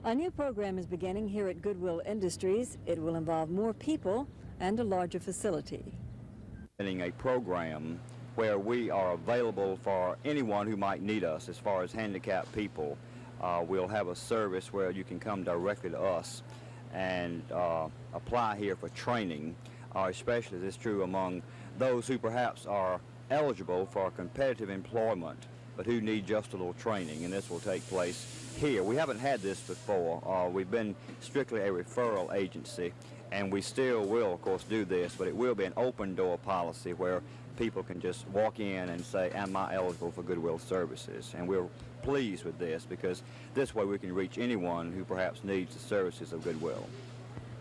A new program is beginning here at Goodwill Industries. It will involve more people and a larger facility. A program where we are available for anyone who might need us as far as handicapped people. We'll have a service where you can come directly to us and apply here for training, especially as it's true among those who perhaps are eligible for competitive employment but who need just a little training, and this will take place here. We haven't had this before. We've been strictly a referral agency, and we still will, of course, do this, but it will be an open door policy where people can just walk in and say, am I eligible for Goodwill services? And we're pleased with this because this way we can reach anyone who perhaps needs the services of Goodwill.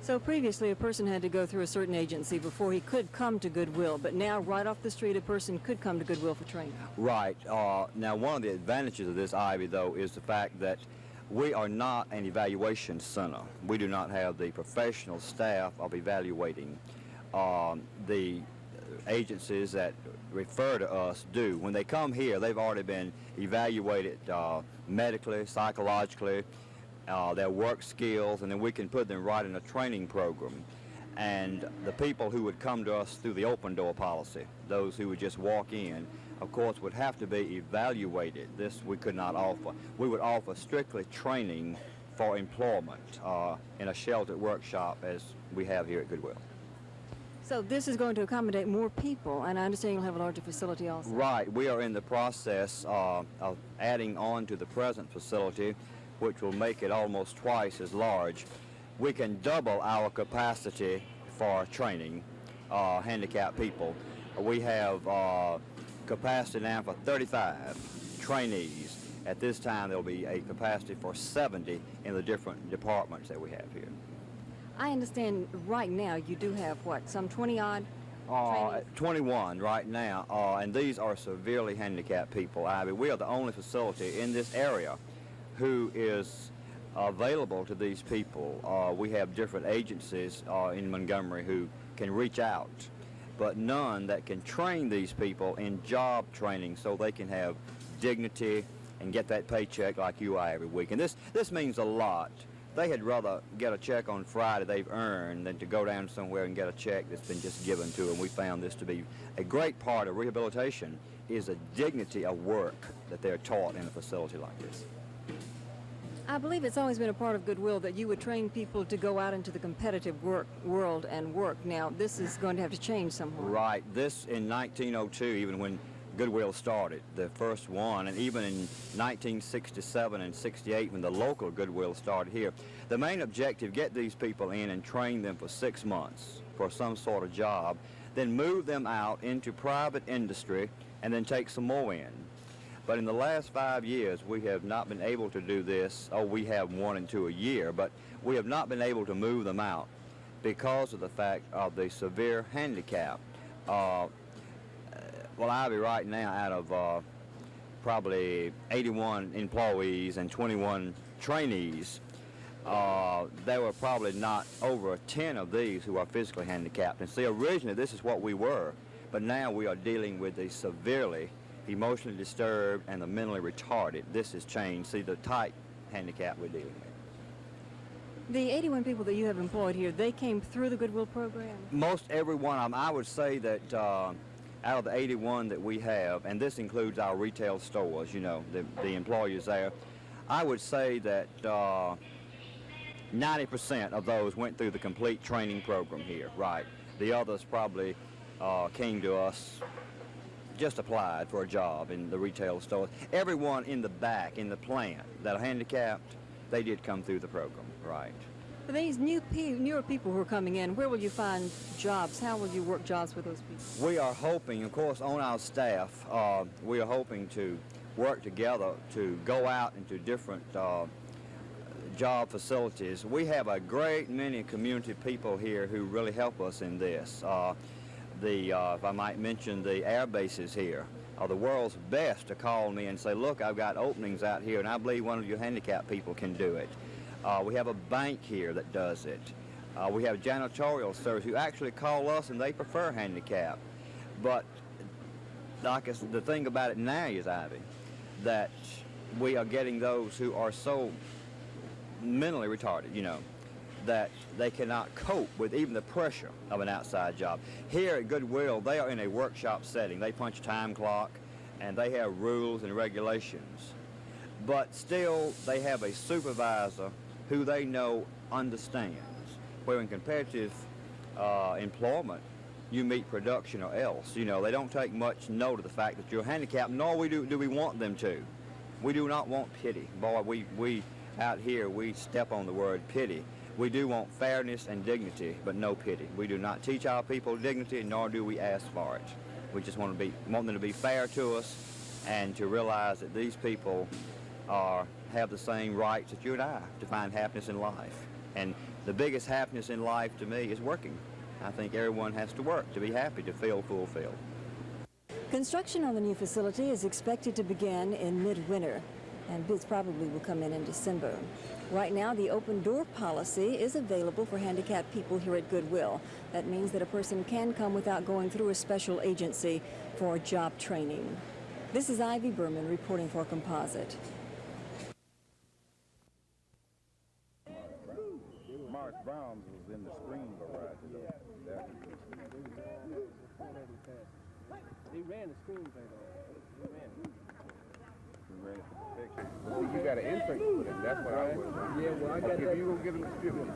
So previously a person had to go through a certain agency before he could come to Goodwill, but now right off the street a person could come to Goodwill for training. Right. Now one of the advantages of this, Ivy, though, is the fact that we are not an evaluation center. We do not have the professional staff of evaluating. The agencies that refer to us do. When they come here, they've already been evaluated medically, psychologically, their work skills, and then we can put them right in a training program. And the people who would come to us through the open door policy, those who would just walk in, of course, would have to be evaluated. This we could not offer. We would offer strictly training for employment in a sheltered workshop as we have here at Goodwill. So this is going to accommodate more people, and I understand you'll have a larger facility also. Right. We are in the process of adding on to the present facility, which will make it almost twice as large. We can double our capacity for training handicapped people. We have capacity now for 35 trainees. At this time, there will be a capacity for 70 in the different departments that we have here. I understand right now you do have, what, some 20-odd trainees? 21 right now, and these are severely handicapped people, Ivy. We are the only facility in this area who is available to these people. We have different agencies in Montgomery who can reach out, but none that can train these people in job training so they can have dignity and get that paycheck like you are every week. And this means a lot. They had rather get a check on Friday they've earned than to go down somewhere and get a check that's been just given to them. We found this to be a great part of rehabilitation is a dignity of work that they're taught in a facility like this. I believe it's always been a part of Goodwill that you would train people to go out into the competitive world and work. Now, this is going to have to change somewhat. Right. This in 1902, even when Goodwill started, the first one, and even in 1967 and 68 when the local Goodwill started here, the main objective, get these people in and train them for 6 months for some sort of job, then move them out into private industry and then take some more in. But in the last 5 years, we have not been able to do this. Oh, we have 1 and 2 a year, but we have not been able to move them out because of the fact of the severe handicap. Well, Ivy, right now, out of probably 81 employees and 21 trainees, there were probably not over 10 of these who are physically handicapped. And see, originally this is what we were, but now we are dealing with the severely emotionally disturbed and the mentally retarded. This has changed. See, the type handicap we're dealing with. The 81 people that you have employed here, they came through the Goodwill program? Most every one of them. I would say that out of the 81 that we have, and this includes our retail stores, you know, the employees there, I would say that 90% of those went through the complete training program here, right. The others probably came to us, just applied for a job in the retail stores. Everyone in the back, in the plant, that are handicapped, they did come through the program, right. For these newer people who are coming in, where will you find jobs? How will you work jobs with those people? We are hoping, of course, on our staff, we are hoping to work together to go out into different job facilities. We have a great many community people here who really help us in this. If I might mention, the air bases here are the world's best to call me and say, look, I've got openings out here, and I believe one of you handicapped people can do it. We have a bank here that does it. We have janitorial service who actually call us, and they prefer handicap. But like the thing about it now is, Ivy, that we are getting those who are so mentally retarded, that they cannot cope with even the pressure of an outside job. Here at Goodwill, they are in a workshop setting. They punch a time clock, and they have rules and regulations. But still, they have a supervisor who they know understands. Where in competitive employment, you meet production or else. They don't take much note of the fact that you're handicapped, nor do we want them to. We do not want pity. Boy, we out here, we step on the word pity. We do want fairness and dignity, but no pity. We do not teach our people dignity, nor do we ask for it. We just want them to be fair to us and to realize that these people have the same rights that you and I to find happiness in life. And the biggest happiness in life to me is working. I think everyone has to work to be happy, to feel fulfilled. Construction on the new facility is expected to begin in midwinter, and bids probably will come in December. Right now, the open door policy is available for handicapped people here at Goodwill. That means that a person can come without going through a special agency for job training. This is Ivy Berman reporting for Composite. Mark Brown's was in the screen variety though. He ran the screen thing though. He ran it for perfection. But see, you got an insert for them. That's what I was. Yeah, well, I got if that. you gonna give them the distributor,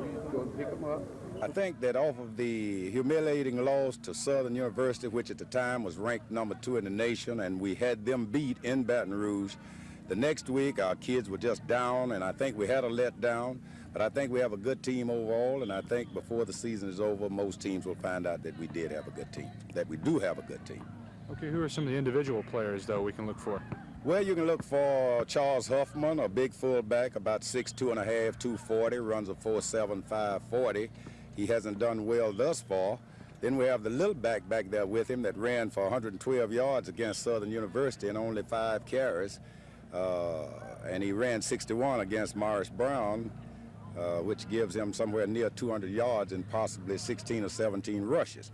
you just go and pick them up. I think that off of the humiliating loss to Southern University, which at the time was ranked number 2 in the nation, and we had them beat in Baton Rouge, the next week our kids were just down, and I think we had a letdown. But I think we have a good team overall, and I think before the season is over, most teams will find out that we did have a good team, that we do have a good team. Okay, who are some of the individual players, though, we can look for? Well, you can look for Charles Huffman, a big fullback, about 6'2 and a half, 240, runs a 4.7, 540. He hasn't done well thus far. Then we have the little back there with him that ran for 112 yards against Southern University and only 5 carries. And he ran 61 against Morris Brown, which gives him somewhere near 200 yards and possibly 16 or 17 rushes.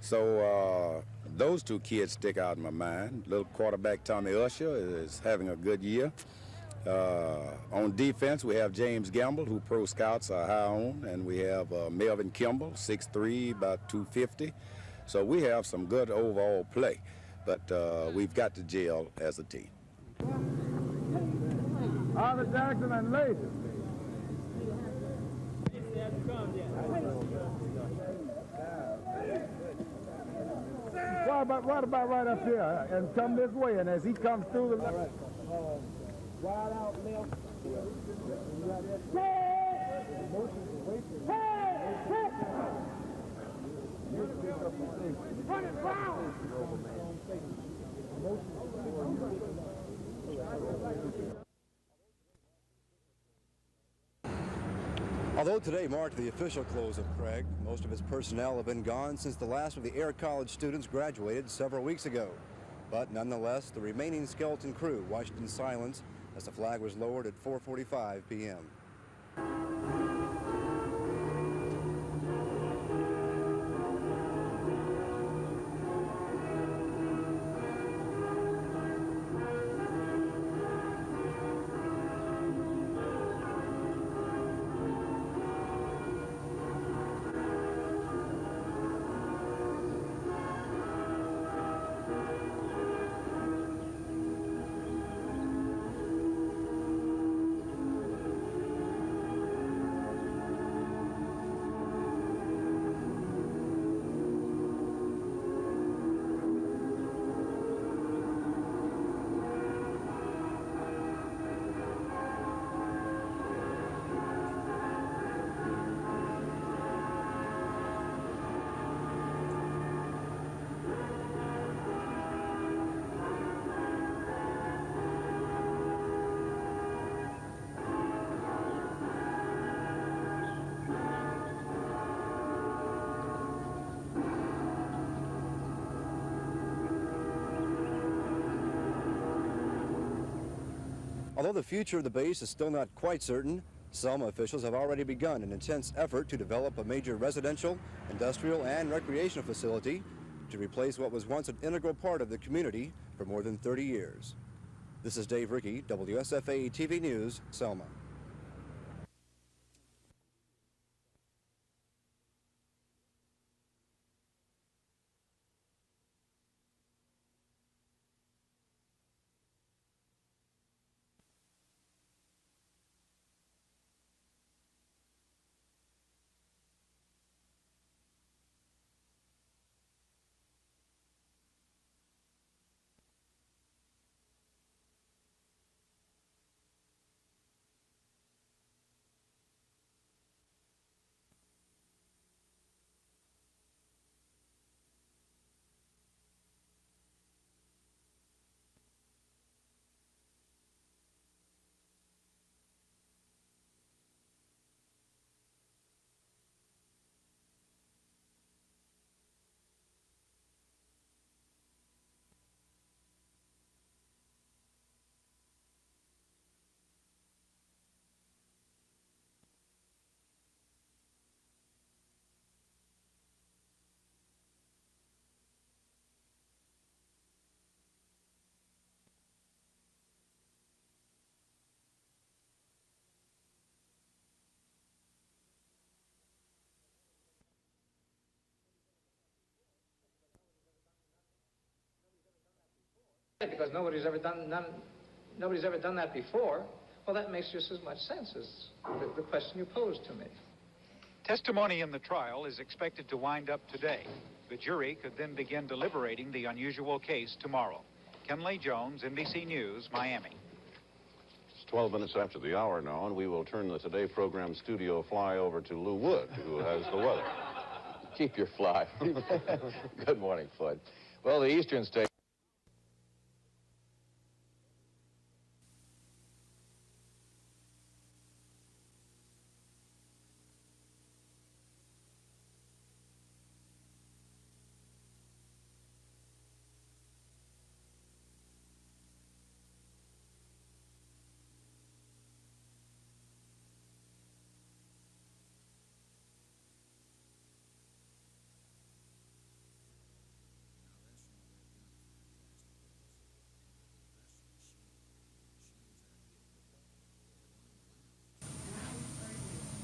So those 2 kids stick out in my mind. Little quarterback Tommy Usher is having a good year. On defense, we have James Gamble, who pro scouts are high on, and we have Melvin Kimball, 6'3", about 250. So we have some good overall play, but we've got to gel as a team. Arthur Jackson and Latham. What about right up here? And come this way, and as he comes through the left. Wide out left. Although today marked the official close of Craig, most of its personnel have been gone since the last of the Air College students graduated several weeks ago. But nonetheless, the remaining skeleton crew watched in silence as the flag was lowered at 4:45 p.m. Although the future of the base is still not quite certain, Selma officials have already begun an intense effort to develop a major residential, industrial, and recreational facility to replace what was once an integral part of the community for more than 30 years. This is Dave Rickey, WSFA TV News, Selma. Because nobody's ever done that before. Well, that makes just as much sense as the question you posed to me. Testimony in the trial is expected to wind up today. The jury could then begin deliberating the unusual case tomorrow. Kenley Jones, NBC News, Miami. It's 12 minutes after the hour now, and we will turn the Today program studio fly over to Lou Wood, who has the weather. Keep your fly. Good morning, Floyd. Well, the eastern states.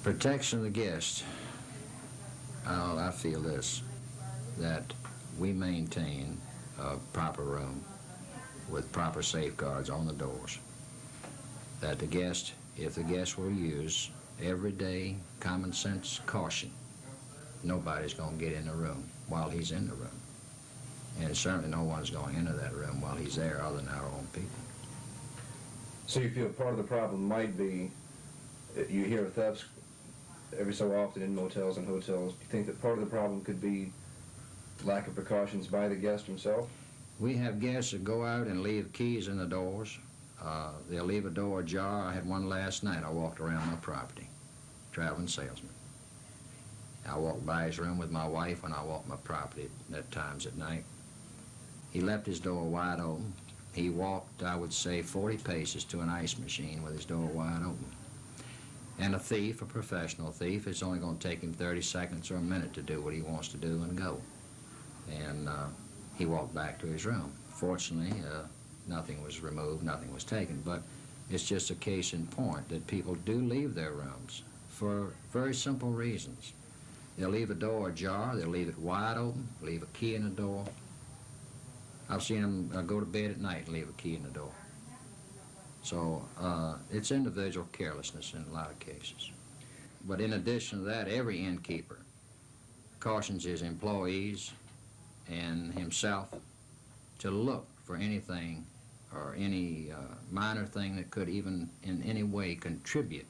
Protection of the guest. I feel this, that we maintain a proper room with proper safeguards on the doors. That the guest, if the guest will use everyday common sense caution, nobody's going to get in the room while he's in the room. And certainly no one's going into that room while he's there other than our own people. So you feel part of the problem might be that you hear of thefts every so often in motels and hotels. Do you think that part of the problem could be lack of precautions by the guest himself? We have guests that go out and leave keys in the doors. They'll leave a door ajar. I had one last night. I walked around my property, traveling salesman. I walked by his room with my wife when I walked my property at times at night. He left his door wide open. He walked, I would say, 40 paces to an ice machine with his door wide open. And a thief, a professional thief, it's only going to take him 30 seconds or a minute to do what he wants to do and go. And he walked back to his room. Fortunately, nothing was removed, nothing was taken, but it's just a case in point that people do leave their rooms for very simple reasons. They'll leave a door ajar, they'll leave it wide open, leave a key in the door. I've seen them go to bed at night and leave a key in the door. So it's individual carelessness in a lot of cases. But in addition to that, every innkeeper cautions his employees and himself to look for anything or any minor thing that could even in any way contribute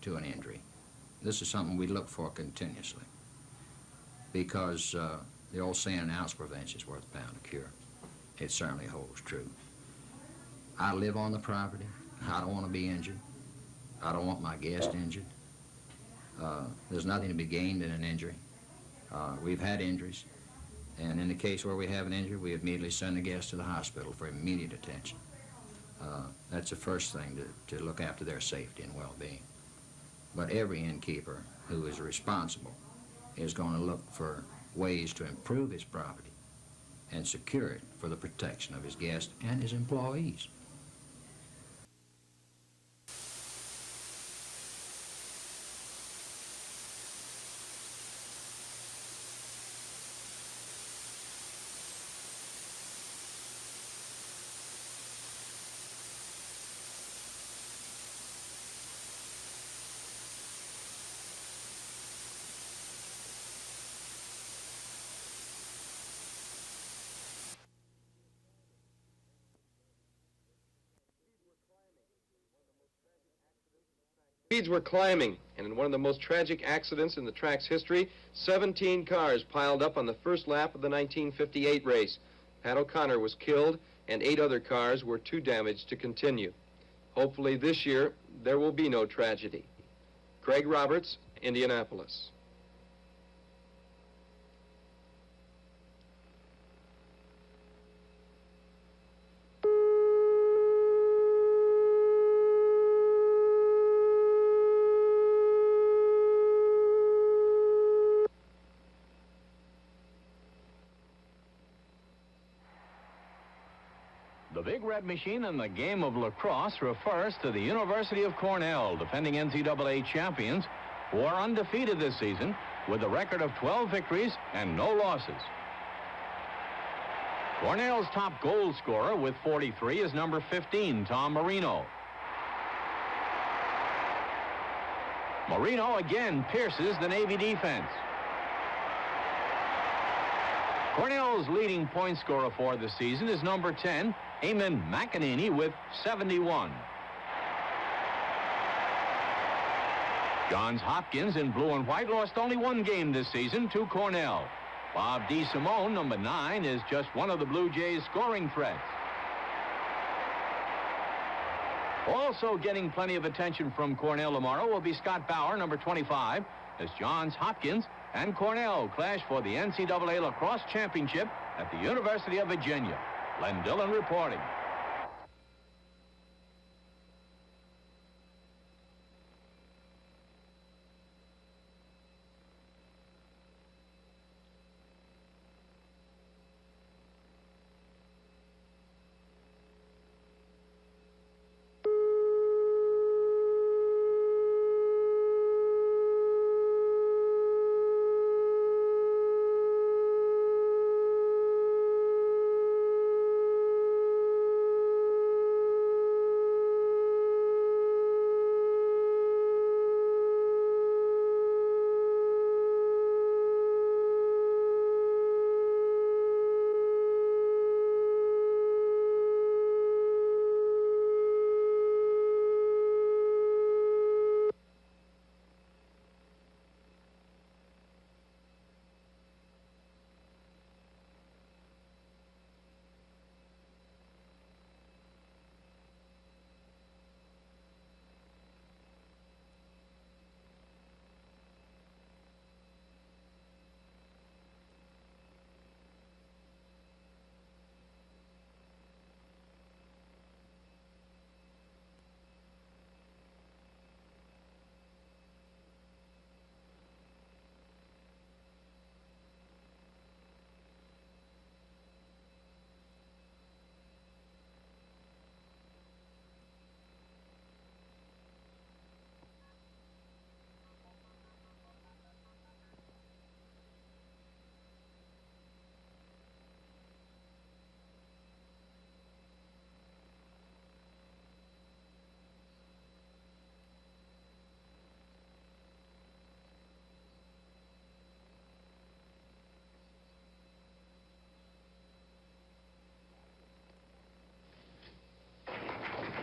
to an injury. This is something we look for continuously because the old saying, an ounce prevention is worth a pound of cure. It certainly holds true. I live on the property. I don't want to be injured. I don't want my guest injured. There's nothing to be gained in an injury. We've had injuries, and in the case where we have an injury, we immediately send the guest to the hospital for immediate attention. That's the first thing to look after their safety and well-being. But every innkeeper who is responsible is going to look for ways to improve his property and secure it for the protection of his guests and his employees. Speeds were climbing, and in one of the most tragic accidents in the track's history, 17 cars piled up on the first lap of the 1958 race. Pat O'Connor was killed, and 8 other cars were too damaged to continue. Hopefully this year, there will be no tragedy. Craig Roberts, Indianapolis. The Big Red Machine in the game of lacrosse refers to the University of Cornell, defending NCAA champions, who are undefeated this season with a record of 12 victories and no losses. Cornell's top goal scorer with 43 is number 15, Tom Marino. Marino again pierces the Navy defense. Cornell's leading point scorer for the season is number 10, Eamon McEnany, with 71. Johns Hopkins in blue and white lost only one game this season to Cornell. Bob DeSimone, number 9, is just one of the Blue Jays' scoring threats. Also getting plenty of attention from Cornell tomorrow will be Scott Bauer, number 25, as Johns Hopkins and Cornell clash for the NCAA Lacrosse Championship at the University of Virginia. Len Dillon reporting.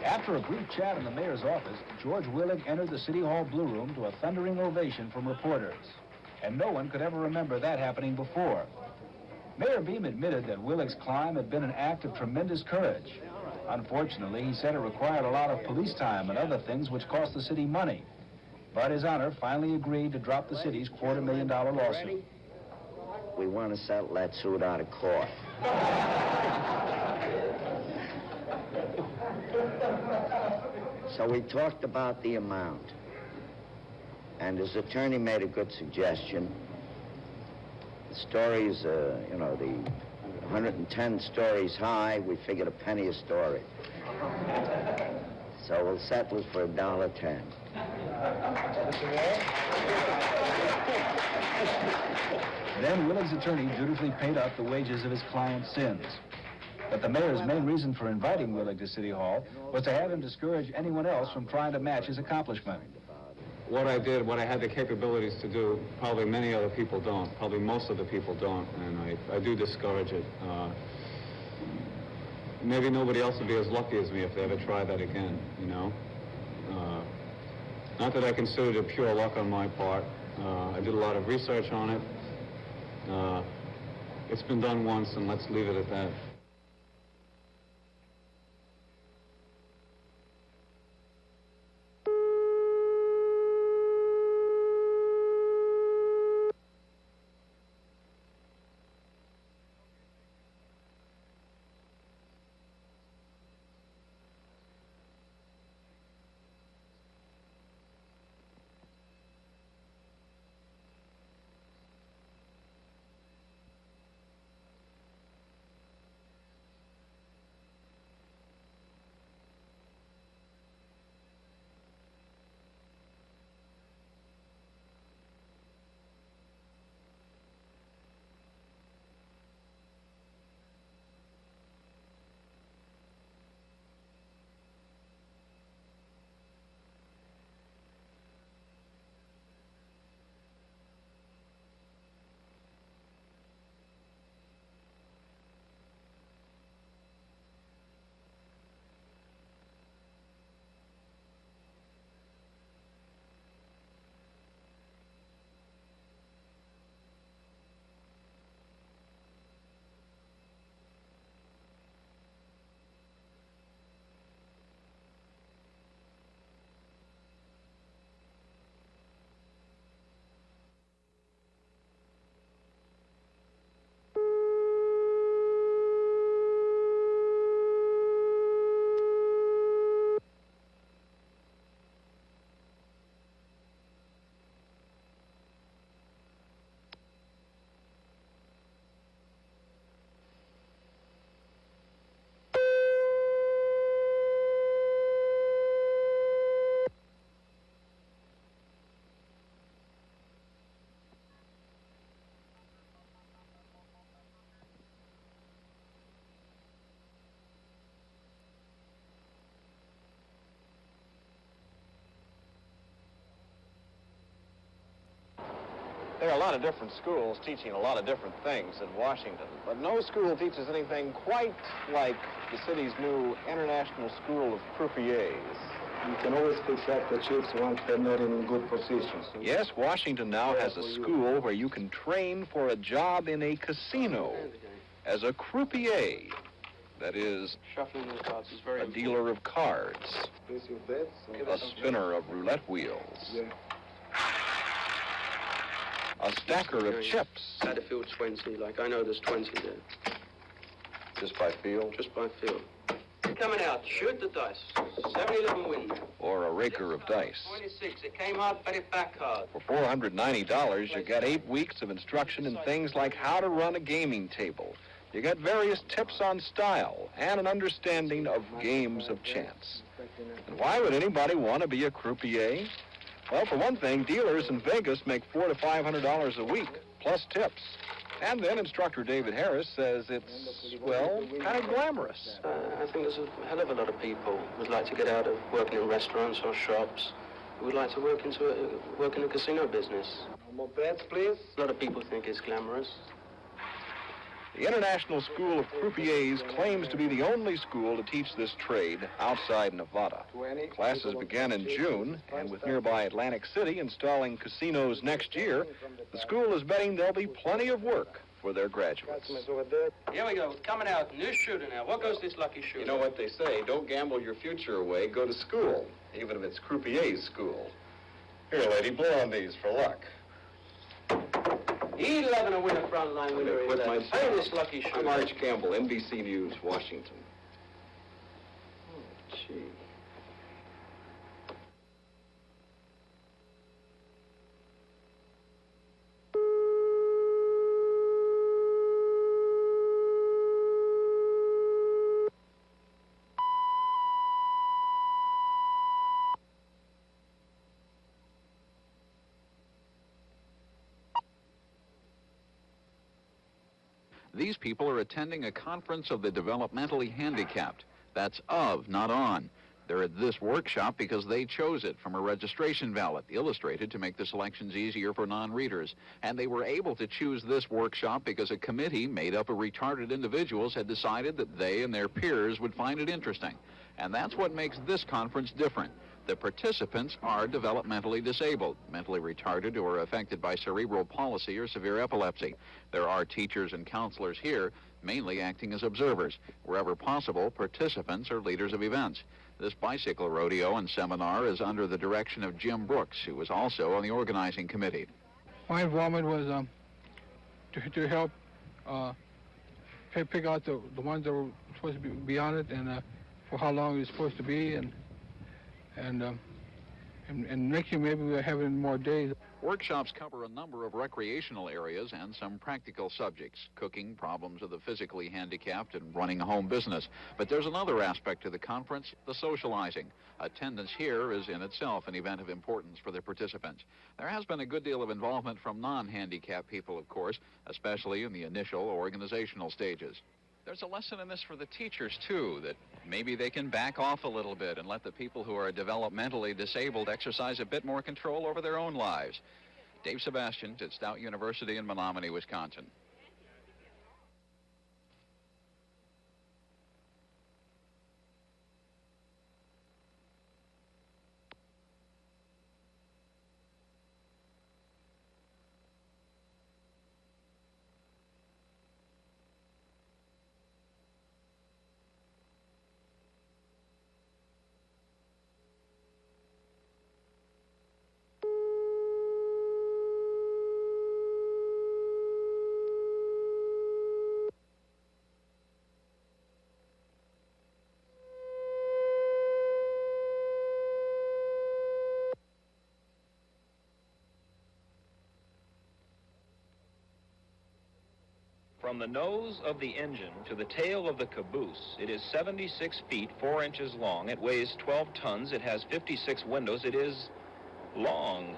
After a brief chat in the mayor's office, George Willig entered the City Hall Blue Room to a thundering ovation from reporters. And no one could ever remember that happening before. Mayor Beam admitted that Willig's climb had been an act of tremendous courage. Unfortunately, he said it required a lot of police time and other things which cost the city money. But His Honor finally agreed to drop the city's $250,000 lawsuit. We want to settle that suit out of court. So we talked about the amount, and his attorney made a good suggestion. The stories, you know, the 110 stories high, we figured a penny a story. So we'll settle it for $1.10. Then Willig's attorney dutifully paid up the wages of his client's sins. But the mayor's main reason for inviting Willig to City Hall was to have him discourage anyone else from trying to match his accomplishment. What I did, what I had the capabilities to do, probably many other people don't. Probably most of the people don't, and I do discourage it. Maybe nobody else would be as lucky as me if they ever try that again, you know? Not that I considered it pure luck on my part. I did a lot of research on it. It's been done once, and let's leave it at that. There are a lot of different schools teaching a lot of different things in Washington, but no school teaches anything quite like the city's new International School of Croupiers. You can always fix up the chips once they're not in good positions. Yes, Washington now has a school where you can train for a job in a casino as a croupier. That is, Shuffling the cards is very a dealer of cards, Place your bets. a spinner of roulette wheels, Yeah. a stacker of chips. Satterfield 20, like I know there's 20 there. Just by feel? Just by feel. Coming out, shoot the dice. 7-11 win. Or a raker of dice. 26, it came out, bet it back hard. For $490, you get 8 weeks of instruction in things like how to run a gaming table. You get various tips on style and an understanding of games of chance. And why would anybody want to be a croupier? Well, for one thing, dealers in Vegas make $400 to $500 a week, plus tips. And then instructor David Harris says it's, well, kind of glamorous. I think there's a hell of a lot of people who'd like to get out of working in restaurants or shops, who would like to work in a casino business. No more bets, please. A lot of people think it's glamorous. The International School of Croupiers claims to be the only school to teach this trade outside Nevada. Classes began in June, and with nearby Atlantic City installing casinos next year, the school is betting there'll be plenty of work for their graduates. Here we go, coming out, new shooter now. What goes this lucky shooter? You know what they say, don't gamble your future away, go to school, even if it's croupier's school. Here, lady, blow on these for luck. 11 a winner, front line winner. With my Play this lucky shooter. I'm Arch Campbell, NBC News, Washington. Oh, gee. These people are attending a conference of the developmentally handicapped. That's of, not on. They're at this workshop because they chose it from a registration ballot, illustrated to make the selections easier for non-readers. And they were able to choose this workshop because a committee made up of retarded individuals had decided that they and their peers would find it interesting. And that's what makes this conference different. The participants are developmentally disabled, mentally retarded, or affected by cerebral palsy or severe epilepsy. There are teachers and counselors here, mainly acting as observers. Wherever possible, participants are leaders of events. This bicycle rodeo and seminar is under the direction of Jim Brooks, who was also on the organizing committee. My involvement was to help pick out the ones that were supposed to be on it, and for how long it was supposed to be, and next year maybe we'll have it in more days. Workshops cover a number of recreational areas and some practical subjects, cooking, problems of the physically handicapped, and running a home business. But there's another aspect to the conference, the socializing. Attendance here is in itself an event of importance for the participants. There has been a good deal of involvement from non-handicapped people, of course, especially in the initial organizational stages. There's a lesson in this for the teachers, too, that maybe they can back off a little bit and let the people who are developmentally disabled exercise a bit more control over their own lives. Dave Sebastian at Stout University in Menominee, Wisconsin. From the nose of the engine to the tail of the caboose, it is 76 feet, 4 inches long. It weighs 12 tons. It has 56 windows. It is long.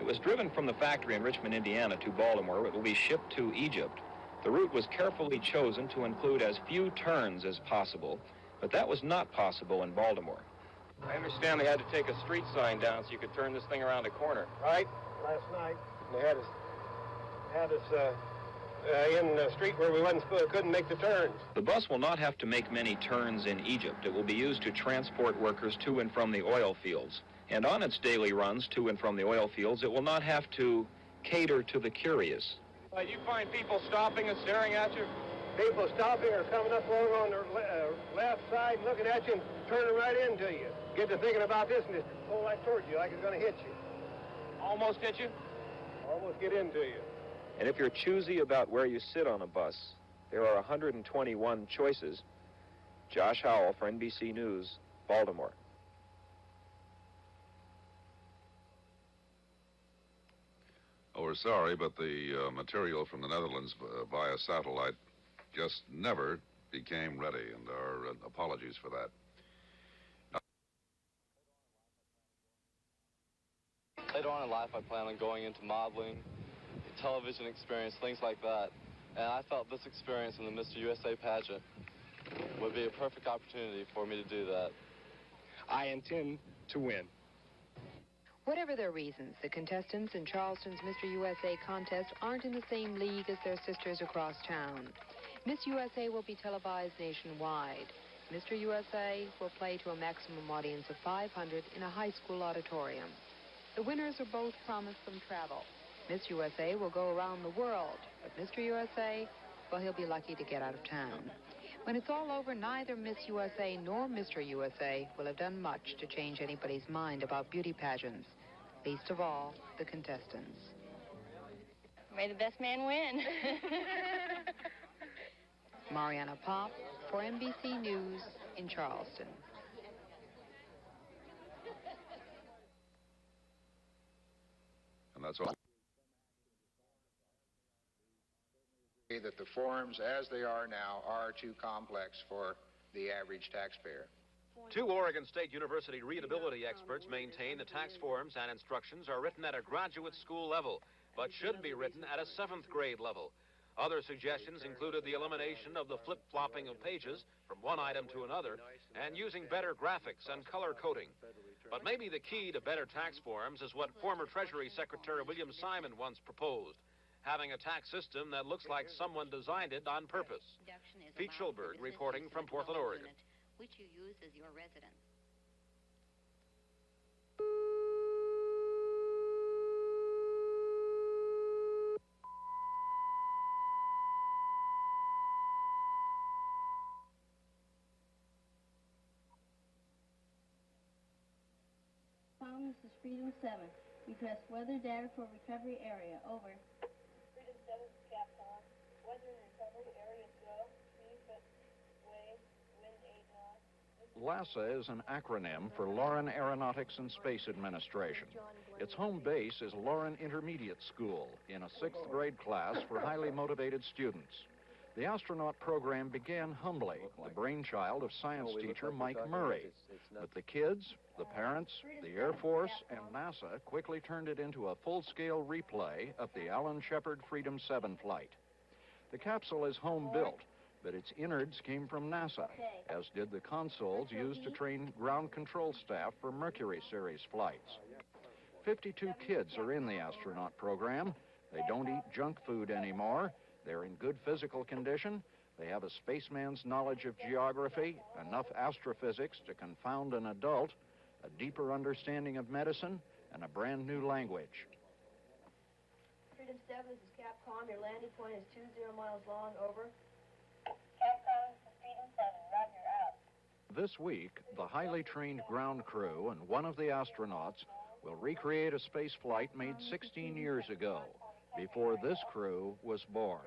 It was driven from the factory in Richmond, Indiana to Baltimore. It will be shipped to Egypt. The route was carefully chosen to include as few turns as possible, but that was not possible in Baltimore. I understand they had to take a street sign down so you could turn this thing around a corner, right? Last night, they had us had us in the street where we couldn't make the turns. The bus will not have to make many turns in Egypt. It will be used to transport workers to and from the oil fields. And on its daily runs to and from the oil fields, it will not have to cater to the curious. You find people stopping and staring at you? People stopping or coming up along on their left side, looking at you and turning right into you. Get to thinking about this and it's pull right towards you like it's going to hit you. Almost hit you? Almost get into you. And if you're choosy about where you sit on a bus, there are 121 choices. Josh Howell for NBC News, Baltimore. Oh, we're sorry, but the material from the Netherlands via satellite just never became ready, and our apologies for that. Later on in life, I plan on going into modeling, television experience, things like that. And I felt this experience in the Mr. USA pageant would be a perfect opportunity for me to do that. I intend to win. Whatever their reasons, the contestants in Charleston's Mr. USA contest aren't in the same league as their sisters across town. Miss USA will be televised nationwide. Mr. USA will play to a maximum audience of 500 in a high school auditorium. The winners are both promised some travel. Miss USA will go around the world, but Mr. USA, well, he'll be lucky to get out of town. When it's all over, neither Miss USA nor Mr. USA will have done much to change anybody's mind about beauty pageants, least of all the contestants. May the best man win. Mariana Pop for NBC News in Charleston. And that's all. That the forms as they are now are too complex for the average taxpayer. Two Oregon State University readability experts maintain the tax forms and instructions are written at a graduate school level, but should be written at a 7th grade level. Other suggestions included the elimination of the flip-flopping of pages from one item to another and using better graphics and color coding. But maybe the key to better tax forms is what former Treasury Secretary William Simon once proposed, having a tax system that looks like someone designed it on purpose. Pete Schulberg reporting from Portland, Oregon. Which you use as your residence. This is Freedom 7. Request weather data for recovery area. Over. Freedom 7 is Capcom. Weather and recovery areas go. 3-foot wave, wind 8 knots. LASA is an acronym for Loren Aeronautics and Space Administration. Its home base is Loren Intermediate School in a 6th grade class for highly motivated students. The astronaut program began humbly, the brainchild of science teacher Mike Murray. But the kids, the parents, the Air Force, and NASA quickly turned it into a full-scale replay of the Alan Shepard Freedom 7 flight. The capsule is home-built, but its innards came from NASA, as did the consoles used to train ground control staff for Mercury series flights. 52 kids are in the astronaut program. They don't eat junk food anymore. They're in good physical condition. They have a spaceman's knowledge of geography, enough astrophysics to confound an adult, a deeper understanding of medicine, and a brand new language. Freedom 7, this is Capcom. Your landing point is 20 miles long. Over. Capcom, this is Freedom 7. Roger, out. This week, the highly trained ground crew and one of the astronauts will recreate a space flight made 16 years ago, before this crew was born.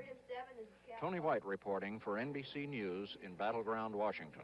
Tony White reporting for NBC News in Battleground, Washington.